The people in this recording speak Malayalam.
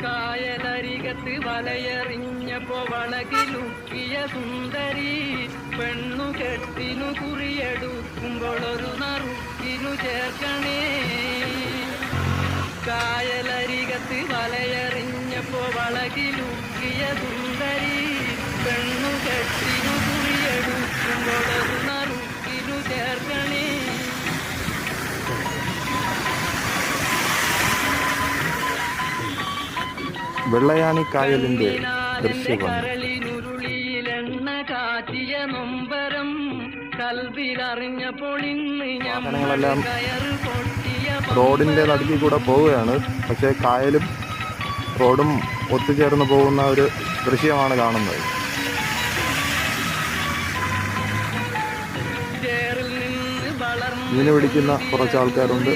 കായലരികത്ത് വലയെറിഞ്ഞപ്പോ വളകിലുക്കിയ സുന്ദരി പെണ്ണു കെട്ടിനു കുറിയെടുക്കുമ്പോൾ ഒരു നറുക്കിനു ചേർക്കണേ. കായലരികത്ത് വലയെറിഞ്ഞപ്പോ വളകിലുക്കിയ സുന്ദരി പെണ്ണു കെട്ടിനു കുറിയെടുക്കുമ്പോൾ ഒരു നറുക്കിനു ചേർക്കണേ. വെള്ളയാണി കായലിന്റെ വാഹനങ്ങളെല്ലാം റോഡിന്റെ നടുക്കിൽ കൂടെ പോവുകയാണ്. പക്ഷേ കായലും റോഡും ഒത്തുചേർന്ന് പോകുന്ന ഒരു ദൃശ്യമാണ് കാണുന്നത്. മീന് പിടിക്കുന്ന കുറച്ച് ആൾക്കാരുണ്ട്.